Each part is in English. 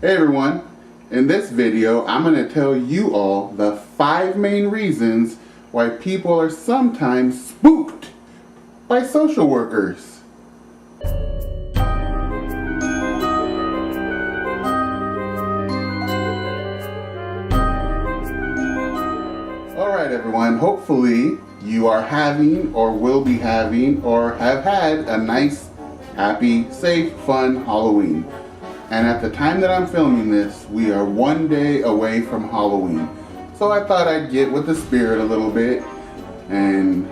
Hey everyone, in this video I'm going to tell you all the 5 main reasons why people are sometimes spooked by social workers. Alright everyone, hopefully you are having or will be having or have had a nice, happy, safe, fun Halloween. And at the time that I'm filming this, we are 1 day away from Halloween. So I thought I'd get with the spirit a little bit and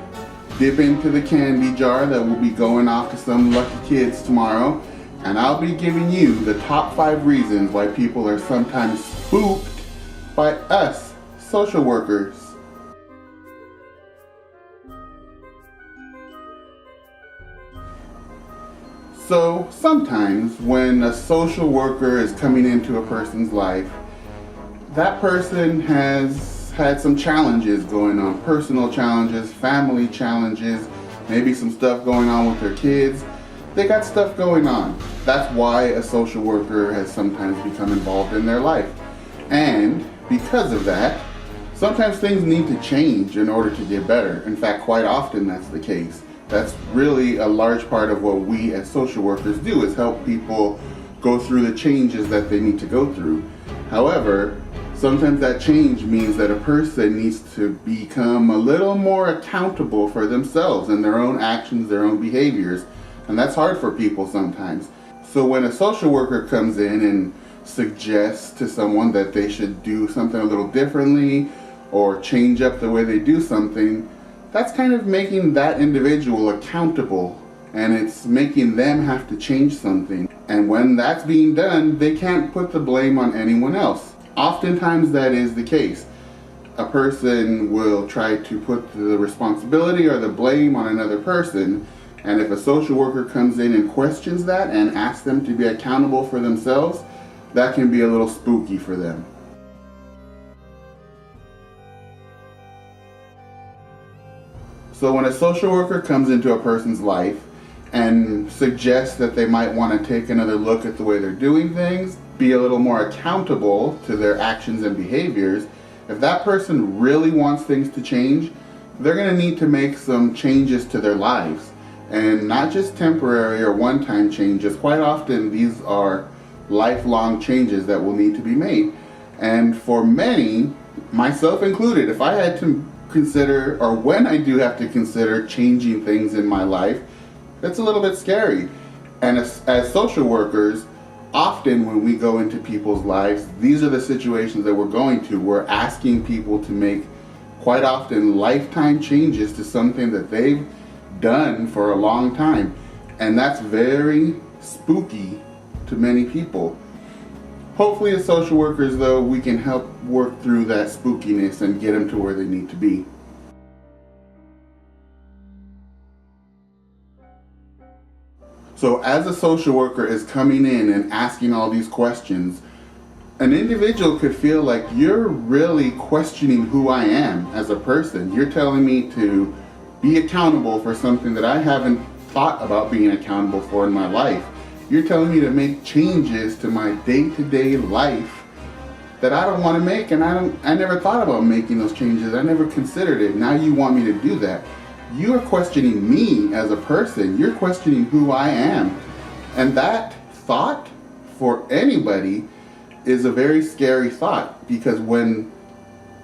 dip into the candy jar that will be going off to some lucky kids tomorrow. And I'll be giving you the top 5 reasons why people are sometimes spooked by us, social workers. So sometimes when a social worker is coming into a person's life, that person has had some challenges going on, personal challenges, family challenges, maybe some stuff going on with their kids. They got stuff going on. That's why a social worker has sometimes become involved in their life. And because of that, sometimes things need to change in order to get better. In fact, quite often that's the case. That's really a large part of what we as social workers do, is help people go through the changes that they need to go through. However, sometimes that change means that a person needs to become a little more accountable for themselves and their own actions, their own behaviors. And that's hard for people sometimes. So when a social worker comes in and suggests to someone that they should do something a little differently or change up the way they do something, that's kind of making that individual accountable, and it's making them have to change something. And when that's being done, they can't put the blame on anyone else. Oftentimes that is the case. A person will try to put the responsibility or the blame on another person, and if a social worker comes in and questions that and asks them to be accountable for themselves, that can be a little spooky for them. So when a social worker comes into a person's life and suggests that they might want to take another look at the way they're doing things, be a little more accountable to their actions and behaviors, if that person really wants things to change, they're going to need to make some changes to their lives. And not just temporary or one-time changes. Quite often these are lifelong changes that will need to be made. And for many, myself included, if I had to consider, or when I do have to consider changing things in my life, it's a little bit scary. And as social workers, often when we go into people's lives, these are the situations that we're going to. We're asking people to make quite often lifetime changes to something that they've done for a long time. And that's very spooky to many people. Hopefully as social workers though, we can help work through that spookiness and get them to where they need to be. So as a social worker is coming in and asking all these questions, an individual could feel like you're really questioning who I am as a person. You're telling me to be accountable for something that I haven't thought about being accountable for in my life. You're telling me to make changes to my day-to-day life that I don't want to make, and I never thought about making those changes. I never considered it. Now you want me to do that. You are questioning me as a person. You're questioning who I am. And that thought for anybody is a very scary thought, because when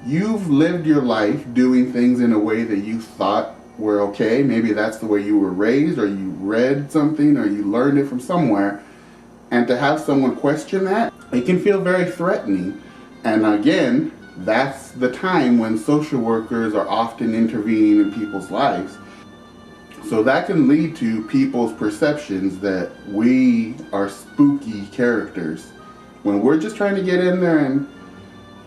you've lived your life doing things in a way that you thought were okay, maybe that's the way you were raised, or you read something, or you learned it from somewhere, and to have someone question that, it can feel very threatening. And again, that's the time when social workers are often intervening in people's lives. So that can lead to people's perceptions that we are spooky characters, when we're just trying to get in there and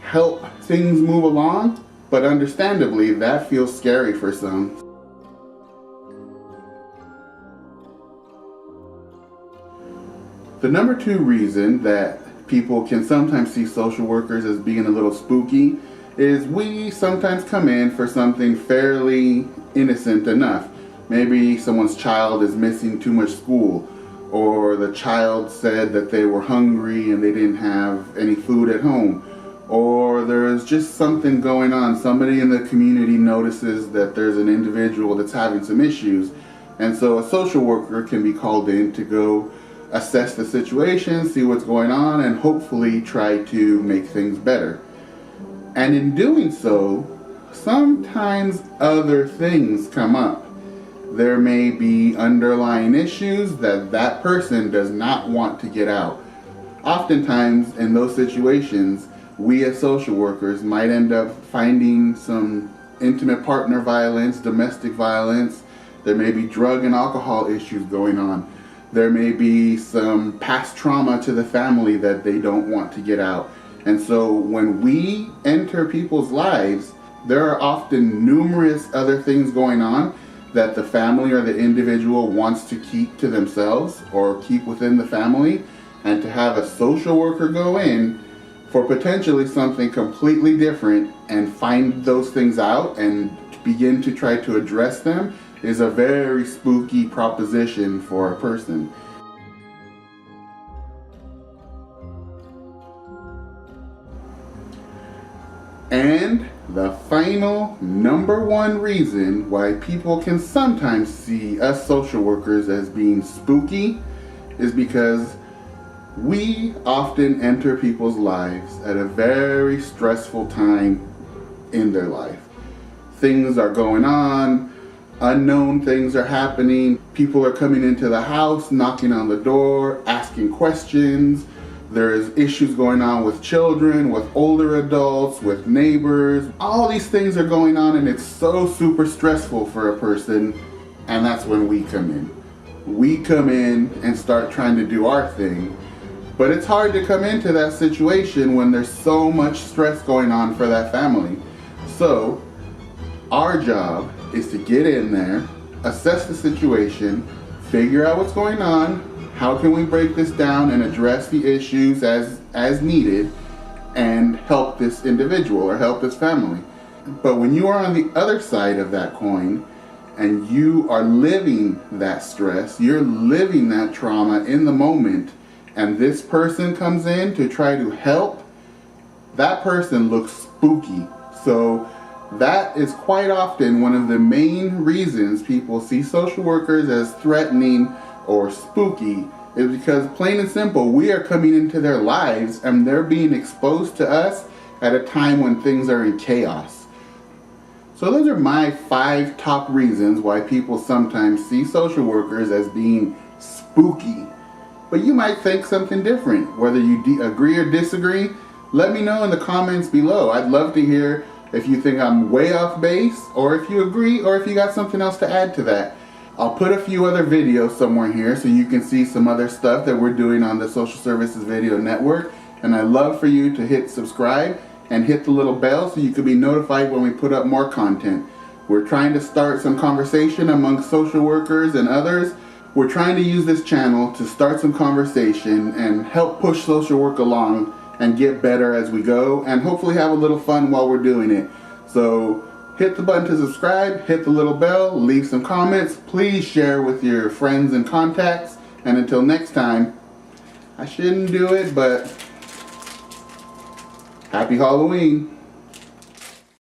help things move along. But understandably, that feels scary for some. The number 2 reason that people can sometimes see social workers as being a little spooky is we sometimes come in for something fairly innocent enough. Maybe someone's child is missing too much school, or the child said that they were hungry and they didn't have any food at home, or there's just something going on. Somebody in the community notices that there's an individual that's having some issues, and so a social worker can be called in to go assess the situation, see what's going on, and hopefully try to make things better. And in doing so, sometimes other things come up. There may be underlying issues that that person does not want to get out. Oftentimes in those situations, we as social workers might end up finding some intimate partner violence, domestic violence. There may be drug and alcohol issues going on. There may be some past trauma to the family that they don't want to get out. And so when we enter people's lives, there are often numerous other things going on that the family or the individual wants to keep to themselves or keep within the family. And to have a social worker go in for potentially something completely different and find those things out and begin to try to address them is a very spooky proposition for a person. And the final number one reason why people can sometimes see us social workers as being spooky is because we often enter people's lives at a very stressful time in their life. Things are going on, unknown things are happening, people are coming into the house, knocking on the door, asking questions. There's issues going on with children, with older adults, with neighbors. All these things are going on and it's so super stressful for a person, and that's when we come in. We come in and start trying to do our thing. But it's hard to come into that situation when there's so much stress going on for that family. So our job is to get in there, assess the situation, figure out what's going on, how can we break this down and address the issues as needed, and help this individual or help this family. But when you are on the other side of that coin and you are living that stress, you're living that trauma in the moment, and this person comes in to try to help, that person looks spooky. So that is quite often one of the main reasons people see social workers as threatening or spooky, is because plain and simple, we are coming into their lives and they're being exposed to us at a time when things are in chaos. So those are my 5 top reasons why people sometimes see social workers as being spooky. But you might think something different. Whether you agree or disagree, let me know in the comments below. I'd love to hear if you think I'm way off base, or if you agree, or if you got something else to add to that. I'll put a few other videos somewhere here so you can see some other stuff that we're doing on the Social Services Video Network. And I'd love for you to hit subscribe and hit the little bell so you can be notified when we put up more content. We're trying to start some conversation among social workers and others. We're trying to use this channel to start some conversation and help push social work along and get better as we go, and hopefully have a little fun while we're doing it. So hit the button to subscribe, hit the little bell, leave some comments, please share with your friends and contacts, and until next time, I shouldn't do it, but happy Halloween.